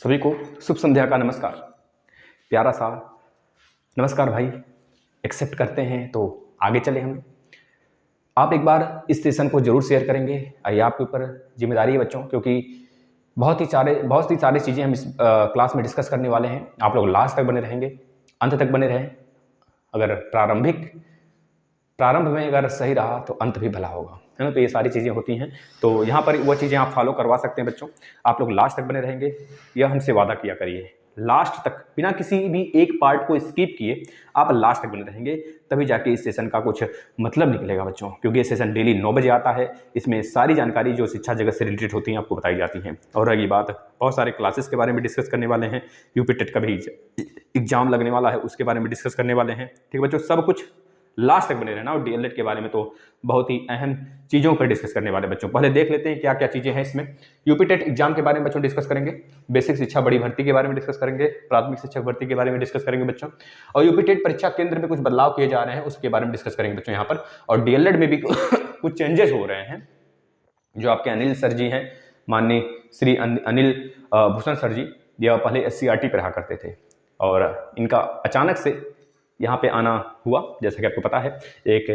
सभी को शुभ संध्या का नमस्कार। प्यारा सा नमस्कार भाई, एक्सेप्ट करते हैं तो आगे चले हम। आप एक बार इस सेशन को जरूर शेयर करेंगे। ये आपके ऊपर जिम्मेदारी है बच्चों, क्योंकि बहुत ही सारी चीज़ें हम इस क्लास में डिस्कस करने वाले हैं। आप लोग लास्ट तक बने रहेंगे, अंत तक बने रहें। अगर प्रारंभ में अगर सही रहा तो अंत भी भला होगा, है ना। तो ये सारी चीज़ें होती हैं, तो यहाँ पर वो चीज़ें आप फॉलो करवा सकते हैं बच्चों। आप लोग लास्ट तक बने रहेंगे, यह हमसे वादा किया करिए। लास्ट तक बिना किसी भी एक पार्ट को स्किप किए आप लास्ट तक बने रहेंगे, तभी जाके इस सेशन का कुछ मतलब निकलेगा बच्चों। क्योंकि ये सेशन डेली 9 बजे आता है। इसमें सारी जानकारी जो शिक्षा जगत से रिलेटेड होती हैं आपको बताई जाती हैं। और रही बात, बहुत सारे क्लासेस के बारे में डिस्कस करने वाले हैं। यूपी टेट का भी एग्जाम लगने वाला है, उसके बारे में डिस्कस करने वाले हैं। ठीक है बच्चों, सब कुछ लास्ट तक बने रहना। और डीएलएड के बारे में तो बहुत ही अहम चीज़ों पर डिस्कस करने वाले बच्चों। पहले देख लेते हैं क्या क्या चीज़ें हैं इसमें। यूपी टेट एग्जाम के बारे में बच्चों डिस्कस करेंगे, बेसिक शिक्षा बड़ी भर्ती के बारे में डिस्कस करेंगे, प्राथमिक शिक्षक भर्ती के बारे में डिस्कस करेंगे बच्चों। और यूपी टेट परीक्षा केंद्र में कुछ बदलाव किए जा रहे हैं, उसके बारे में डिस्कस करेंगे बच्चों यहाँ पर। और डीएलएड में भी कुछ चेंजेस हो रहे हैं। जो आपके अनिल सर जी हैं, माननीय श्री अनिल भूषण सर जी, यह पहले SCRT पढ़ा करते थे और इनका अचानक से यहाँ पे आना हुआ। जैसा कि आपको पता है, एक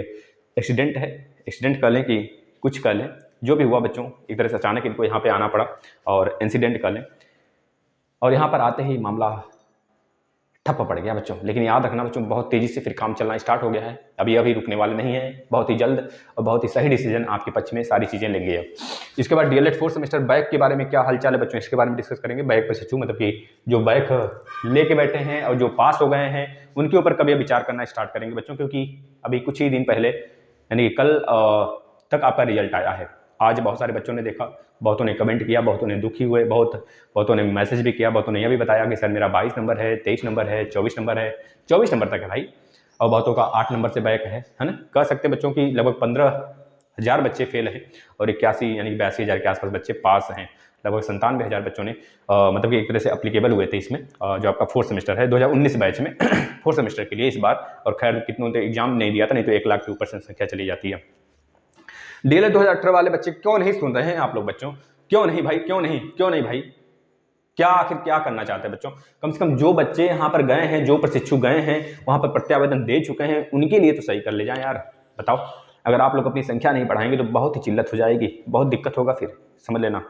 एक्सीडेंट है, एक्सीडेंट कह लें कि कुछ कह लें, जो भी हुआ बच्चों, एक तरह से अचानक इनको यहाँ पे आना पड़ा और इंसिडेंट कह लें। और यहाँ पर आते ही मामला ठप्प पड़ गया बच्चों। लेकिन याद रखना बच्चों, बहुत तेज़ी से फिर काम चलना स्टार्ट हो गया है। अभी रुकने वाले नहीं है, बहुत ही जल्द और बहुत ही सही डिसीजन आपके पक्ष में सारी चीज़ें लेंगे अब। इसके बाद डीएलएड 4th सेमेस्टर बैक के बारे में क्या हालचाल है बच्चों, इसके बारे में डिस्कस करेंगे। बैक पर सचू मतलब कि जो बैक लेके बैठे हैं और जो पास हो गए हैं, उनके ऊपर कभी विचार करना स्टार्ट करेंगे बच्चों। क्योंकि अभी कुछ ही दिन पहले, यानी कल तक आपका रिजल्ट आया है। आज बहुत सारे बच्चों ने देखा, बहुतों ने कमेंट किया, बहुतों ने दुखी हुए, बहुतों ने मैसेज भी किया, बहुतों ने यह भी बताया कि सर मेरा 22 नंबर है, 23 नंबर है, 24 नंबर है, 24 नंबर तक है भाई। और बहुतों का 8 नंबर से बैक है ना। कह सकते बच्चों की लगभग 15,000 बच्चे फेल हैं और 81 यानी 82,000 के आसपास बच्चे पास हैं। लगभग 97,000 बच्चों ने मतलब कि एक तरह से अप्लीकेबल हुए थे इसमें। जो आपका 4th सेमेस्टर है 2019 बैच में 4th सेमेस्टर के लिए इस बार। और खैर कितनों ने एग्जाम नहीं दिया था, नहीं तो 1 लाख के ऊपर संख्या चली जाती है। डीएलएड 2018 वाले बच्चे क्यों नहीं सुन रहे हैं आप लोग बच्चों? क्यों नहीं भाई, क्यों नहीं भाई? क्या आखिर क्या करना चाहते हैं बच्चों? कम से कम जो बच्चे यहाँ पर गए हैं, जो प्रशिक्षु गए हैं, वहां पर प्रत्यावेदन दे चुके हैं, उनके लिए तो सही कर ले जाएं यार। बताओ, अगर आप लोग अपनी संख्या नहीं बढ़ाएंगे तो बहुत ही चिल्लत हो जाएगी, बहुत दिक्कत होगा फिर, समझ लेना।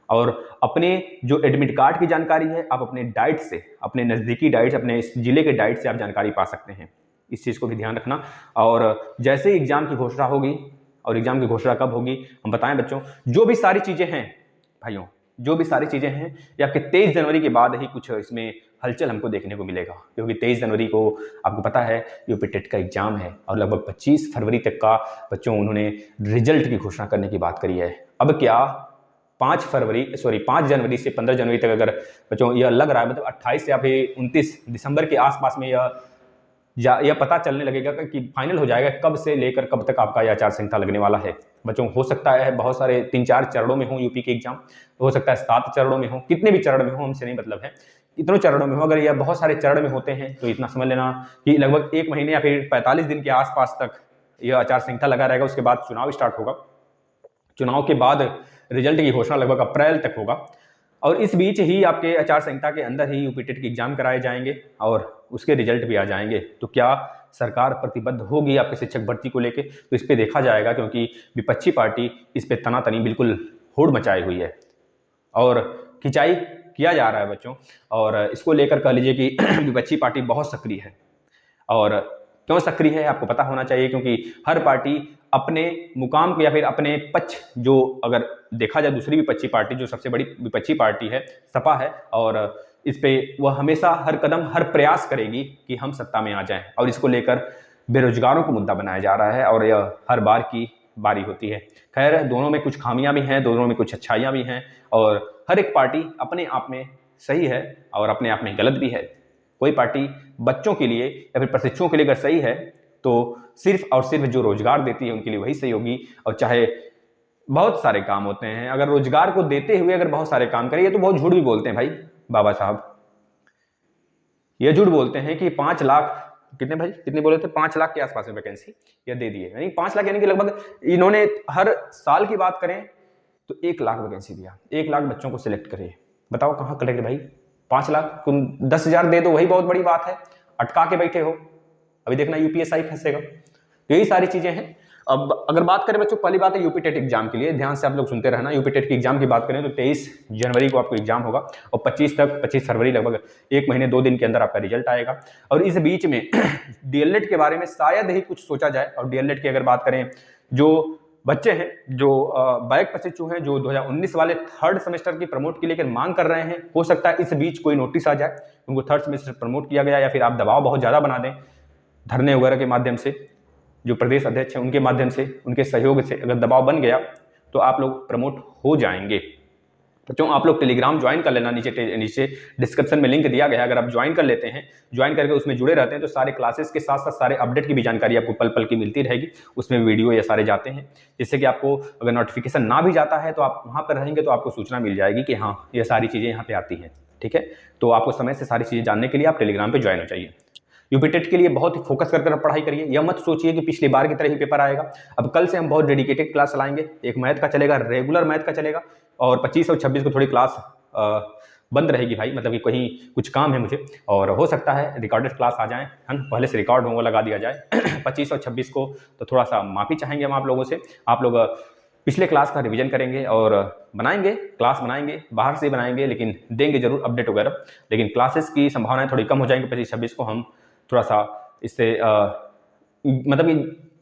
और अपने जो एडमिट कार्ड की जानकारी है, आप अपने डाइट से, अपने नज़दीकी डाइट, अपने जिले के डाइट से आप जानकारी पा सकते हैं। इस चीज़ को भी ध्यान रखना। और जैसे ही एग्जाम की घोषणा होगी, और एग्जाम की घोषणा कब होगी हम बताएं बच्चों, जो भी सारी चीज़ें हैं भाइयों, जो भी सारी चीज़ें हैं, ये आपके 23 जनवरी के बाद ही कुछ इसमें हलचल हमको देखने को मिलेगा। क्योंकि 23 जनवरी को आपको पता है यूपी टेट का एग्जाम है और लगभग 25 फरवरी तक का बच्चों उन्होंने रिजल्ट की घोषणा करने की बात करी है। अब क्या 5 जनवरी से 15 जनवरी तक अगर बच्चों यह लग रहा है, मतलब 28 या फिर 29 दिसंबर के आसपास में यह पता चलने लगेगा कि फाइनल हो जाएगा कब से लेकर कब तक आपका यह आचार संहिता लगने वाला है बच्चों। हो सकता है बहुत सारे 3-4 चरणों में हो यूपी के एग्जाम, हो सकता है 7 चरणों में हो, कितने भी चरण में हो हमसे नहीं मतलब है, कितनों चरणों में हो। अगर यह बहुत सारे चरण में होते हैं तो इतना समझ लेना कि लगभग 1 महीने या फिर 45 दिन के आसपास तक यह आचार संहिता लगा रहेगा। उसके बाद चुनाव स्टार्ट होगा, चुनाव के बाद रिजल्ट की घोषणा लगभग अप्रैल तक होगा। और इस बीच ही आपके आचार संहिता के अंदर ही यूपी टेट के एग्जाम कराए जाएंगे और उसके रिजल्ट भी आ जाएंगे। तो क्या सरकार प्रतिबद्ध होगी आपके शिक्षक भर्ती को लेके, तो इस पे देखा जाएगा। क्योंकि विपक्षी पार्टी इस पे तनातनी बिल्कुल होड़ मचाई हुई है और खिंचाई किया जा रहा है बच्चों। और इसको लेकर कह लीजिए कि विपक्षी पार्टी बहुत सक्रिय है। और क्यों सक्रिय है आपको पता होना चाहिए, क्योंकि हर पार्टी अपने मुकाम को या फिर अपने पक्ष, जो अगर देखा जाए दूसरी विपक्षी पार्टी, जो सबसे बड़ी विपक्षी पार्टी है सपा है, और इस पे वह हमेशा हर कदम हर प्रयास करेगी कि हम सत्ता में आ जाएं। और इसको लेकर बेरोजगारों को मुद्दा बनाया जा रहा है और यह हर बार की बारी होती है। खैर दोनों में कुछ खामियां भी हैं, दोनों में कुछ अच्छाइयां भी हैं, और हर एक पार्टी अपने आप में सही है और अपने आप में गलत भी है। कोई पार्टी बच्चों के लिए या फिर प्रशिक्षुओं के लिए अगर सही है तो सिर्फ और सिर्फ जो रोजगार देती है उनके लिए वही सही होगी। और चाहे बहुत सारे काम होते हैं, अगर रोजगार को देते हुए अगर बहुत सारे काम करें, ये तो बहुत झूठ भी बोलते हैं भाई बाबा साहब। ये झूठ बोलते हैं कि 5 लाख, कितने भाई, कितने बोले थे, 5 लाख के आसपास में वैकेंसी ये दे दी है। यानी 5 लाख, यानी कि लगभग इन्होंने हर साल की बात करें तो 1 लाख वैकेंसी दिया, 1 लाख बच्चों को सिलेक्ट करे। बताओ कहाँ करेंगे भाई, 5 लाख, तुम 10,000 दे दो, वही बहुत बड़ी बात है। अटका के बैठे हो, अभी देखना यूपीएसआई फंसेगा। तो यही सारी चीजें हैं। अब अगर बात करें बच्चों, पहली बात है यूपी टेट एग्जाम के लिए, ध्यान से आप लोग सुनते रहना। यूपी टेट की एग्जाम की बात करें तो 23 जनवरी को आपको एग्जाम होगा और 25 फरवरी लगभग 1 महीने 2 दिन के अंदर आपका रिजल्ट आएगा। और इस बीच में डीएलएड के बारे में शायद ही कुछ सोचा जाए। और डीएलएड की अगर बात करें, जो बच्चे हैं जो बैक प्रशिक्षु हैं, जो 2019 वाले 3rd सेमेस्टर की प्रमोट के लिए मांग कर रहे हैं, हो सकता है इस बीच कोई नोटिस आ जाए, उनको 3rd सेमेस्टर प्रमोट किया गया, या फिर आप दबाव बहुत ज्यादा बना दें धरने वगैरह के माध्यम से, जो प्रदेश अध्यक्ष हैं उनके माध्यम से, उनके सहयोग से अगर दबाव बन गया तो आप लोग प्रमोट हो जाएंगे। बच्चों आप लोग टेलीग्राम ज्वाइन कर लेना, नीचे डिस्क्रिप्शन में लिंक दिया गया है। अगर आप ज्वाइन कर लेते हैं, ज्वाइन करके उसमें जुड़े रहते हैं, तो सारे क्लासेस के साथ साथ सारे अपडेट की भी जानकारी आपको पल पल की मिलती रहेगी। उसमें वीडियो ये सारे जाते हैं, जिससे कि आपको अगर नोटिफिकेशन ना भी जाता है तो आप वहाँ पर रहेंगे तो आपको सूचना मिल जाएगी कि हाँ ये सारी चीज़ें यहाँ पे आती हैं। ठीक है, तो आपको समय से सारी चीज़ें जानने के लिए आप टेलीग्राम पर ज्वाइन हो जाइए। यूपी टेट के लिए बहुत ही फोकस कर पढ़ाई करिए। यह मत सोचिए कि पिछली बार की तरह ही पेपर आएगा। अब कल से हम बहुत डेडिकेटेड क्लास चलाएंगे। एक मैथ का चलेगा, रेगुलर मैथ का चलेगा, और 25 और 26 को थोड़ी क्लास बंद रहेगी भाई, मतलब कि कहीं कुछ काम है मुझे, और हो सकता है रिकॉर्डेड क्लास आ जाए, है ना, पहले से रिकॉर्ड हो वो लगा दिया जाए 25 और 26 को तो थोड़ा सा माफ़ी चाहेंगे हम आप लोगों से। आप लोग पिछले क्लास का रिवीजन करेंगे और बनाएंगे, क्लास बनाएंगे, बाहर से बनाएंगे, लेकिन देंगे जरूर अपडेट वगैरह। लेकिन क्लासेस की संभावनाएं थोड़ी कम हो जाएंगी 25-26 को। हम थोड़ा सा इससे मतलब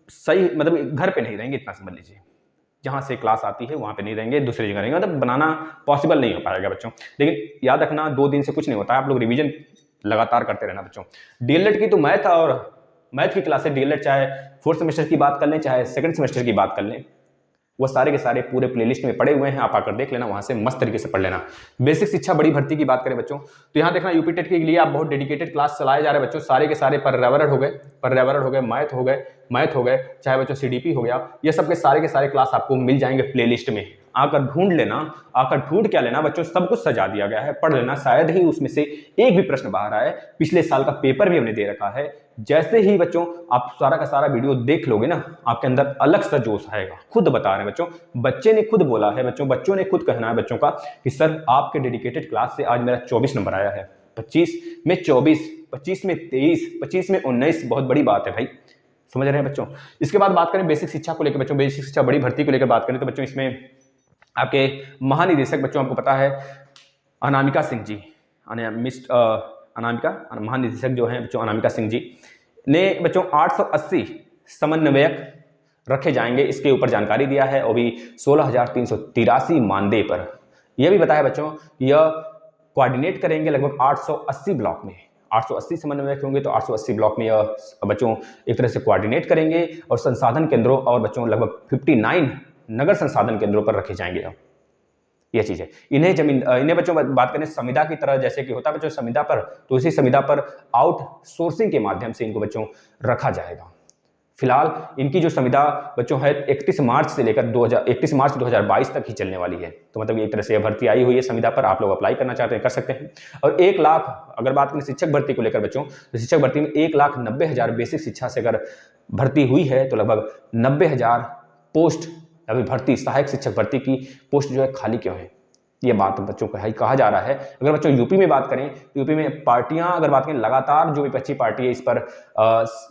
सही, मतलब घर पे नहीं रहेंगे, इतना समझ लीजिए। जहाँ से क्लास आती है वहाँ पे नहीं रहेंगे, दूसरी जगह रहेंगे, मतलब बनाना पॉसिबल नहीं हो पाएगा बच्चों। लेकिन याद रखना 2 दिन से कुछ नहीं होता है, आप लोग रिवीजन लगातार करते रहना बच्चों। डीएलएड की तो मैथ की क्लासेस, डीएलएड चाहे 4th सेमेस्टर की बात कर लें चाहे 2nd सेमेस्टर की बात कर लें, वो सारे के सारे पूरे प्लेलिस्ट में पड़े हुए हैं, आप आकर देख लेना, वहां से मस्त तरीके से पढ़ लेना। बेसिक शिक्षा बड़ी भर्ती की बात करें बच्चों, तो यहाँ देखना यूपी टेट के लिए आप बहुत डेडिकेटेड क्लास चलाए जा रहे हैं बच्चों। सारे के सारे पर्यावरण हो गए, मैथ हो गए, चाहे बच्चों सीडीपी हो गया, ये सब के सारे क्लास आपको मिल जाएंगे प्लेलिस्ट में। आकर ढूंढ लेना, आकर ढूंढ क्या लेना बच्चों, सब कुछ सजा दिया गया है, पढ़ लेना। शायद ही उसमें से एक भी प्रश्न बाहर आए, पिछले साल का पेपर भी हमने दे रखा है। जैसे ही बच्चों आप सारा का सारा वीडियो देख लोगे ना, आपके अंदर अलग सा जोश आएगा। खुद बता रहे हैं बच्चों, बच्चे ने खुद बोला है बच्चों, बच्चों ने खुद कहना है बच्चों का कि सर आपके डेडिकेटेड क्लास से आज मेरा 24 नंबर आया है। 25 में 24, 25 में 23, 25 में 19, बहुत बड़ी बात है भाई, समझ रहे हैं बच्चों। इसके बाद बात करें बेसिक शिक्षा को लेकर बच्चों, बेसिक शिक्षा बड़ी भर्ती को लेकर बात करें तो बच्चों इसमें आपके महानिदेशक बच्चों आपको पता है अनामिका सिंह जी, अनामिका महानिदेशक जो हैं बच्चों, अनामिका सिंह जी ने बच्चों 880 समन्वयक रखे जाएंगे, इसके ऊपर जानकारी दिया है, और भी 16,383 मानदेय पर। यह भी बताया बच्चों यह कोऑर्डिनेट करेंगे लगभग 880 ब्लॉक में। 880 समन्वयक होंगे तो 880 ब्लॉक में यह बच्चों एक तरह से कोऑर्डिनेट करेंगे, और संसाधन केंद्रों और बच्चों लगभग 59 नगर संसाधन केंद्रों पर रखे जाएंगे। यह चीज है। इन्हें बच्चों बात करें संविदा की तरह, जैसे कि होता है बच्चों संविदा पर, तो इसी संविदा पर आउटसोर्सिंग के माध्यम से इनको बच्चों रखा जाएगा। फिलहाल इनकी जो संविदा बच्चों है 31 मार्च से लेकर 2022 तक ही चलने वाली है। तो मतलब एक तरह से भर्ती आई हुई है संविदा पर, आप लोग अप्लाई करना चाहते हैं कर सकते हैं। और 1 लाख अगर बात करें शिक्षक भर्ती को लेकर बच्चों, तो शिक्षक भर्ती में 1,90,000 बेसिक शिक्षा से अगर भर्ती हुई है तो लगभग 90,000 पोस्ट अभी भर्ती, सहायक शिक्षक भर्ती की पोस्ट जो है खाली क्यों है, ये बात बच्चों को कहा जा रहा है। अगर बच्चों यूपी में बात करें तो यूपी में पार्टियां अगर बात करें, लगातार जो विपक्षी पार्टी है इस पर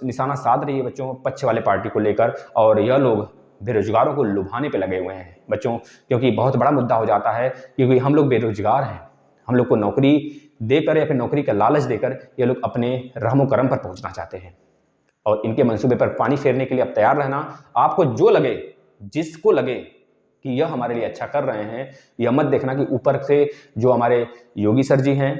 निशाना साध रही है बच्चों, पक्ष वाले पार्टी को लेकर, और यह लोग बेरोजगारों को लुभाने पे लगे हुए हैं बच्चों, क्योंकि बहुत बड़ा मुद्दा हो जाता है, क्योंकि हम लोग बेरोजगार हैं, हम लोग को नौकरी देकर या फिर नौकरी का लालच देकर ये लोग अपने रहमो करम पर पहुंचना चाहते हैं, और इनके मंसूबे पर पानी फेरने के लिए अब तैयार रहना। आपको जो लगे, जिसको लगे कि यह हमारे लिए अच्छा कर रहे हैं, यह मत देखना कि ऊपर से जो हमारे योगी सर जी हैं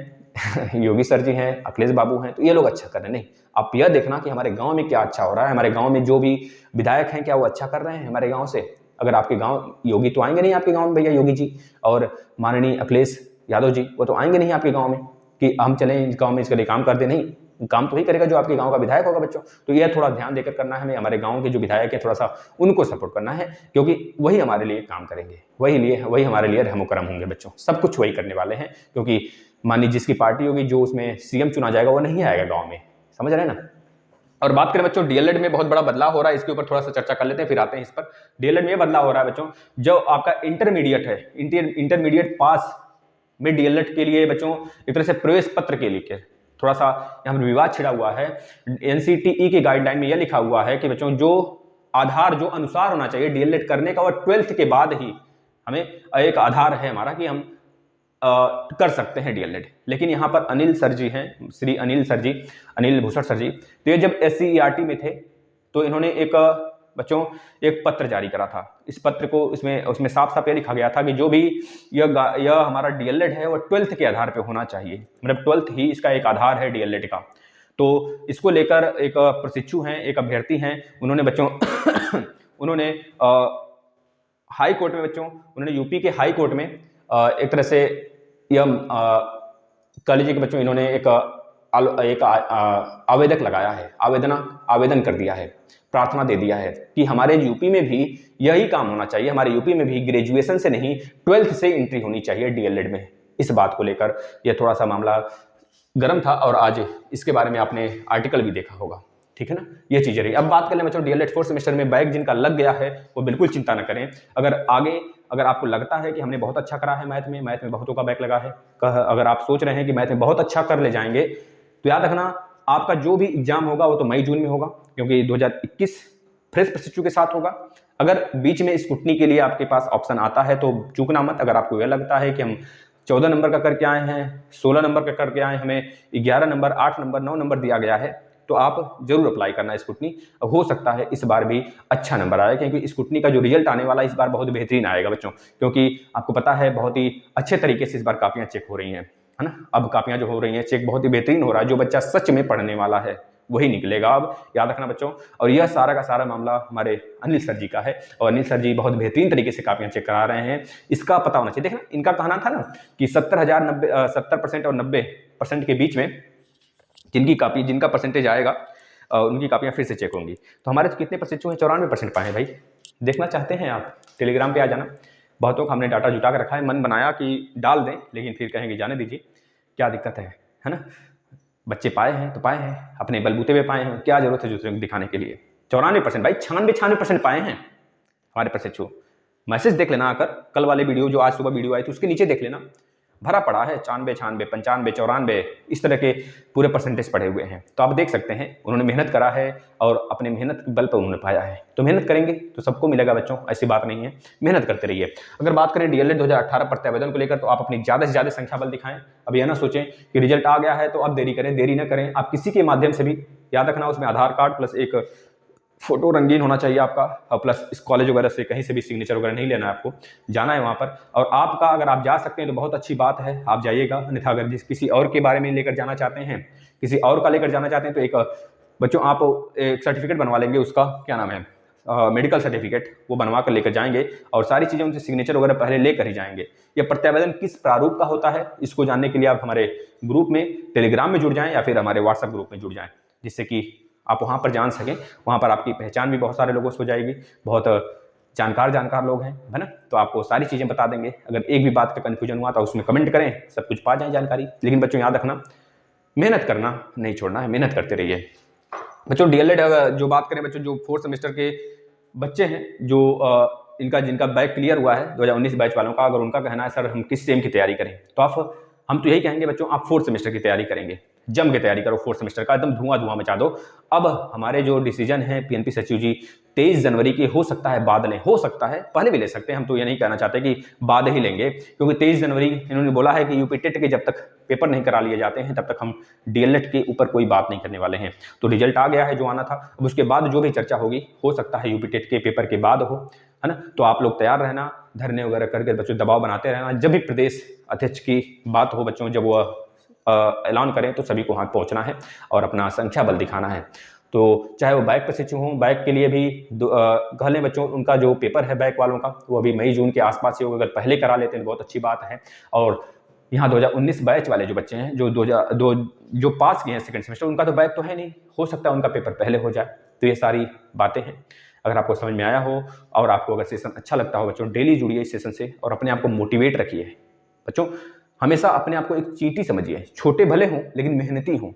योगी सर जी हैं, अखिलेश बाबू हैं, तो ये लोग अच्छा कर रहे हैं। नहीं, आप यह देखना कि हमारे गांव में क्या अच्छा हो रहा है, हमारे गांव में जो भी विधायक हैं क्या वो अच्छा कर रहे हैं हमारे गांव से। अगर आपके गांव, योगी तो आएंगे नहीं आपके गांव में भैया, योगी जी और माननीय अखिलेश यादव जी, वो तो आएंगे नहीं आपके गांव में कि हम चलें इस गांव में इसके लिए काम कर दे। नहीं, काम तो ही करेगा जो आपके गांव का विधायक होगा बच्चों। तो यह थोड़ा ध्यान देकर करना है हमें, हमारे गांव के जो विधायक है थोड़ा सा उनको सपोर्ट करना है, क्योंकि वही हमारे लिए काम करेंगे, वही हमारे लिए रहमो करम होंगे बच्चों, सब कुछ वही करने वाले हैं। क्योंकि मानिए जिसकी पार्टी होगी, जो उसमें सीएम चुना जाएगा, वो नहीं आएगा गाँव में, समझ रहे हैं ना। और बात करें बच्चों डीएलएड में बहुत बड़ा बदलाव हो रहा है, इसके ऊपर थोड़ा सा चर्चा कर लेते हैं, फिर आते हैं इस पर। डीएलएड में बदलाव हो रहा है बच्चों, जो आपका इंटरमीडिएट है, इंटरमीडिएट पास में डीएलएड के लिए बच्चों एक तरह से प्रवेश पत्र के लिए थोड़ा सा यहाँ पर विवाद छिड़ा हुआ है। एनसीटीई की गाइडलाइन में यह लिखा हुआ है कि बच्चों जो आधार जो अनुसार होना चाहिए डीएलएड करने का, और 12th के बाद ही हमें एक आधार है हमारा कि हम कर सकते हैं डीएलएड। लेकिन यहाँ पर अनिल सर जी हैं, श्री अनिल सर जी, अनिल भूषण सर जी, तो ये जब SCERT में थे तो इन्होंने एक बच्चों एक पत्र जारी करा था। इस पत्र को उसमें साफ साफ ये लिखा गया था कि जो भी यह हमारा डीएलएड है वो 12th के आधार पे होना चाहिए, मतलब 12th ही इसका एक आधार है डीएलएड का। तो इसको लेकर एक प्रशिक्षु हैं, एक अभ्यर्थी हैं, उन्होंने बच्चों उन्होंने हाई कोर्ट में बच्चों, उन्होंने यूपी के हाई कोर्ट में एक तरह से यह कह लीजिए कि बच्चों इन्होंने एक आवेदक लगाया है, आवेदन कर दिया है, प्रार्थना दे दिया है कि हमारे यूपी में भी यही काम होना चाहिए, हमारे यूपी में भी ग्रेजुएशन से नहीं 12th से एंट्री होनी चाहिए डीएलएड में। इस बात को लेकर यह थोड़ा सा मामला गर्म था और आज इसके बारे में आपने आर्टिकल भी देखा होगा, ठीक है ना। ये चीजें रही। अब बात कर लें बच्चों डीएलएड 4th सेमेस्टर में बैक जिनका लग गया है वो बिल्कुल चिंता न करें। अगर आपको लगता है कि हमने बहुत अच्छा करा है मैथ में बहुतों का बैक लगा है, अगर आप सोच रहे हैं कि मैथ में बहुत अच्छा कर ले जाएंगे, तो याद रखना आपका जो भी एग्जाम होगा वो तो मई जून में होगा, क्योंकि 2021 फ्रेश प्रशिक्षु के साथ होगा। अगर बीच में स्कूटनी के लिए आपके पास ऑप्शन आता है तो चूकना मत। अगर आपको यह लगता है कि हम 14 नंबर का करके आए हैं, 16 नंबर का करके आए, हमें 11 नंबर, 8 नंबर, 9 नंबर दिया गया है, तो आप जरूर अप्लाई करना स्कूटनी। हो सकता है इस बार भी अच्छा नंबर आए, क्योंकि स्कूटनी का जो रिजल्ट आने वाला है इस बार बहुत बेहतरीन आएगा बच्चों, क्योंकि आपको पता है बहुत ही अच्छे तरीके से इस बार कापियां चेक हो रही हैं, है ना। अब कापियां जो हो रही हैं चेक बहुत ही बेहतरीन हो रहा है, जो बच्चा सच में पढ़ने वाला है वही निकलेगा। अब याद रखना बच्चों, और यह सारा का सारा मामला हमारे अनिल सर जी का है, और अनिल सर जी बहुत बेहतरीन तरीके से कापियां चेक करा रहे हैं, इसका पता होना चाहिए। देखना इनका कहना था ना कि 70% और 90% के बीच में जिनका परसेंटेज आएगा उनकी कापियां फिर से चेक होंगी। तो हमारे तो कितने परसेंट हैं? 94% पाए हैं भाई। देखना चाहते हैं आप टेलीग्राम पे आ जाना। बहुतों का हमने डाटा जुटा कर रखा है, मन बनाया कि डाल दें, लेकिन फिर कहेंगे जाने दीजिए, क्या दिक्कत है ना। बच्चे पाए हैं तो पाए हैं, अपने बलबूते पे पाए हैं, क्या जरूरत है दूसरे को दिखाने के लिए। 94% भाई, 96% पाए हैं हमारे प्रशिक्षु। मैसेज देख लेना आकर, कल वाले वीडियो जो आज सुबह वीडियो आई थी उसके नीचे देख लेना, भरा पड़ा है 94, 95, 94 इस तरह के पूरे परसेंटेज पड़े हुए हैं। तो आप देख सकते हैं उन्होंने मेहनत करा है और अपने मेहनत के बल पर उन्होंने पाया है। तो मेहनत करेंगे तो सबको मिलेगा बच्चों, ऐसी बात नहीं है, मेहनत करते रहिए। अगर बात करें डीएलएड 2018 प्रत्यावेदन को लेकर, तो आप अपनी ज़्यादा से ज़्यादा संख्या बल दिखाएं। अब यह ना सोचें कि रिजल्ट आ गया है तो अब देरी न करें। आप किसी के माध्यम से भी, याद रखना उसमें आधार कार्ड प्लस एक फोटो रंगीन होना चाहिए आपका, और प्लस इस कॉलेज वगैरह से कहीं से भी सिग्नेचर वगैरह नहीं लेना है, आपको जाना है वहाँ पर। और आपका अगर आप जा सकते हैं तो बहुत अच्छी बात है, आप जाइएगा। अन्यथा अगर किसी और के बारे में लेकर जाना चाहते हैं, किसी और का लेकर जाना चाहते हैं, तो एक बच्चों आप एक सर्टिफिकेट बनवा लेंगे, उसका क्या नाम है, मेडिकल सर्टिफिकेट, वो बनवा कर लेकर जाएंगे और सारी चीज़ें उनसे सिग्नेचर वगैरह पहले लेकर ही जाएंगे। यह प्रत्यावेदन किस प्रारूप का होता है इसको जानने के लिए आप हमारे ग्रुप में टेलीग्राम में जुड़ जाएं या फिर हमारे व्हाट्सएप ग्रुप में जुड़ जाएं, जिससे कि आप वहाँ पर जान सकें। वहाँ पर आपकी पहचान भी बहुत सारे लोगों से हो जाएगी, बहुत जानकार लोग हैं, है ना। तो आपको सारी चीज़ें बता देंगे। अगर एक भी बात का कन्फ्यूजन हुआ तो उसमें कमेंट करें, सब कुछ पा जाएं जानकारी। लेकिन बच्चों याद रखना, मेहनत करना नहीं छोड़ना है, मेहनत करते रहिए बच्चों। डीएलएड जो बात करें बच्चों, जो 4th सेमेस्टर के बच्चे हैं, जो जिनका बैक क्लियर हुआ है 2019 बैच वालों का, अगर उनका कहना है सर हम किस सेम की तैयारी करें, तो हम तो यही कहेंगे बच्चों, आप 4th सेमेस्टर की तैयारी करेंगे, जम के तैयारी करो 4th सेमेस्टर का, एकदम धुआं मचा दो। अब हमारे जो डिसीजन है पीएनपी सचिव जी 23 जनवरी की, हो सकता है बाद लें, हो सकता है पहले भी ले सकते हैं, हम तो ये नहीं कहना चाहते कि बाद ही लेंगे, क्योंकि 23 जनवरी इन्होंने बोला है कि यूपी टेट के जब तक पेपर नहीं करा लिए जाते हैं तब तक हम डीएलएड के ऊपर कोई बात नहीं करने वाले हैं। तो रिजल्ट आ गया है जो आना था, अब उसके बाद जो भी चर्चा होगी हो सकता है यूपी टेट के पेपर के बाद हो, है ना। तो आप लोग तैयार रहना, धरने वगैरह करके बच्चों दबाव बनाते रहना। जब भी प्रदेश अध्यक्ष की बात हो बच्चों, जब वो ऐलान करें तो सभी को वहाँ पहुँचना है और अपना संख्या बल दिखाना है। तो चाहे वो बैक प्रशिक्षु हों, बैक के लिए भी कह लें बच्चों, उनका जो पेपर है बैक वालों का वो अभी मई जून के आसपास ही होगा। अगर पहले करा लेते हैं तो बहुत अच्छी बात है। और यहाँ 2019 बैच वाले जो बच्चे हैं, जो पास किए हैं सेकंड सेमेस्टर, उनका तो बैक तो है नहीं, हो सकता है उनका पेपर पहले हो जाए। तो ये सारी बातें हैं। अगर आपको समझ में आया हो और आपको अगर सेशन अच्छा लगता हो बच्चों, डेली जुड़िए इस सेशन से और अपने आप को मोटिवेट रखिए बच्चों। हमेशा अपने आप को एक चींटी समझिए, छोटे भले हों लेकिन मेहनती हों।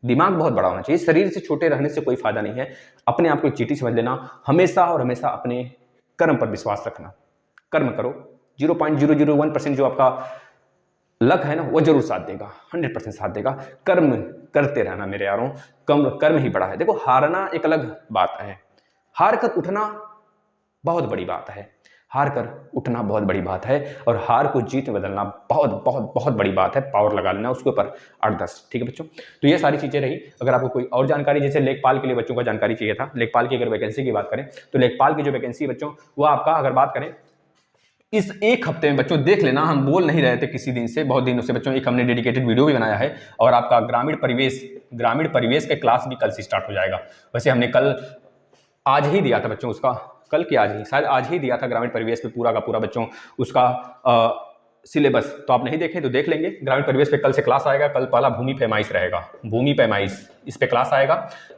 दिमाग बहुत बड़ा होना चाहिए, शरीर से छोटे रहने से कोई फायदा नहीं है। अपने आप को एक चींटी समझ लेना, हमेशा और हमेशा अपने कर्म पर विश्वास रखना। कर्म करो, 0.001% जो आपका लक है ना वो जरूर साथ देगा, 100% साथ देगा। कर्म करते रहना मेरे यारों, कर्म ही बड़ा है। देखो हारना एक अलग बात है, हार कर उठना बहुत बड़ी बात है, हार कर उठना बहुत बड़ी बात है, और हार को जीत में बदलना बहुत बहुत बहुत बड़ी बात है। पावर लगा लेना उसके ऊपर 8-10। ठीक है बच्चों, तो ये सारी चीज़ें रही। अगर आपको कोई और जानकारी, जैसे लेखपाल के लिए बच्चों का जानकारी चाहिए था, लेखपाल की अगर वैकेंसी की बात करें तो लेखपाल की जो वैकेंसी है बच्चों, वो आपका अगर बात करें इस एक हफ्ते में बच्चों, देख लेना, हम बोल नहीं रहे थे किसी दिन से, बहुत दिनों से बच्चों, एक हमने डेडिकेटेड वीडियो भी बनाया है, और आपका ग्रामीण परिवेश के क्लास भी कल से स्टार्ट हो जाएगा। वैसे हमने कल आज ही दिया था बच्चों उसका, कल की आज ही, शायद आज ही दिया था ग्रामीण परिवेश पे पूरा का पूरा बच्चों उसका सिलेबस। तो आप नहीं देखें तो देख लेंगे। ग्रामीण परिवेश पे कल से क्लास आएगा। कल पहला भूमि पैमाइश रहेगा, भूमि पैमाइश, इस पे क्लास आएगा,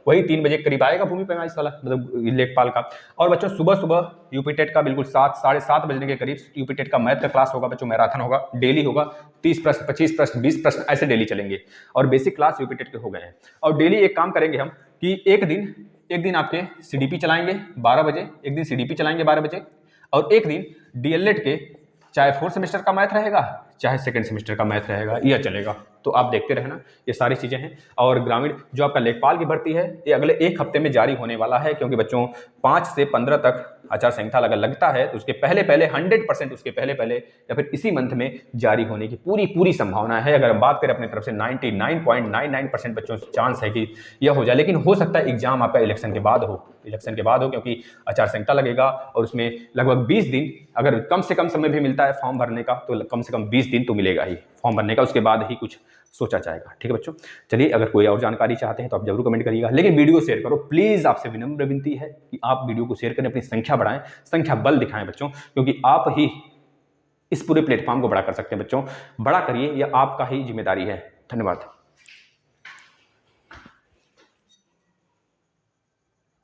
वही 3 बजे करीब आएगा भूमि पैमाइश वाला, मतलब लेखपाल का। और बच्चों सुबह सुबह यूपी टेट का बिल्कुल 7-7:30 बजने के करीब यूपी टेट का मैथ का क्लास होगा बच्चों, मैराथन होगा, डेली होगा। 30 प्रश्न, 25 प्रश्न, 20 प्रश्न ऐसे डेली चलेंगे, और बेसिक क्लास यूपी टेट के हो गए हैं। और डेली एक काम करेंगे हम कि एक दिन आपके सीडीपी चलाएंगे 12 बजे, एक दिन सीडीपी चलाएंगे 12 बजे, और एक दिन डीएलएड के चाहे 4th सेमेस्टर का मैथ रहेगा, चाहे 2nd सेमेस्टर का मैथ रहेगा, यह चलेगा। तो आप देखते रहना, ये सारी चीज़ें हैं। और ग्रामीण जो आपका लेखपाल की भर्ती है, ये अगले एक हफ्ते में जारी होने वाला है, क्योंकि बच्चों 5 से 15 तक आचार संहिता अगर लगता है तो उसके पहले 100% उसके पहले या फिर इसी मंथ में जारी होने की पूरी संभावना है। अगर हम बात करें अपने तरफ से 99.99% बच्चों चांस है कि यह हो जाए, लेकिन हो सकता है एग्जाम आपका इलेक्शन के बाद हो, क्योंकि आचार संहिता लगेगा और उसमें लगभग 20 दिन, अगर कम से कम समय भी मिलता है फॉर्म भरने का तो कम से कम 20 दिन तो मिलेगा ही फॉर्म भरने का, उसके बाद ही कुछ सोचा जाएगा। ठीक है बच्चों, चलिए, अगर कोई और जानकारी चाहते हैं तो आप जरूर कमेंट करिएगा, लेकिन वीडियो शेयर करो प्लीज। आपसे विनम्र विनती है कि आप वीडियो को शेयर करें, अपनी संख्या बढ़ाएं, संख्या बल दिखाएं बच्चों, क्योंकि आप ही इस पूरे प्लेटफॉर्म को बड़ा कर सकते हैं बच्चों। बड़ा करिए, यह आपका ही जिम्मेदारी है। धन्यवाद।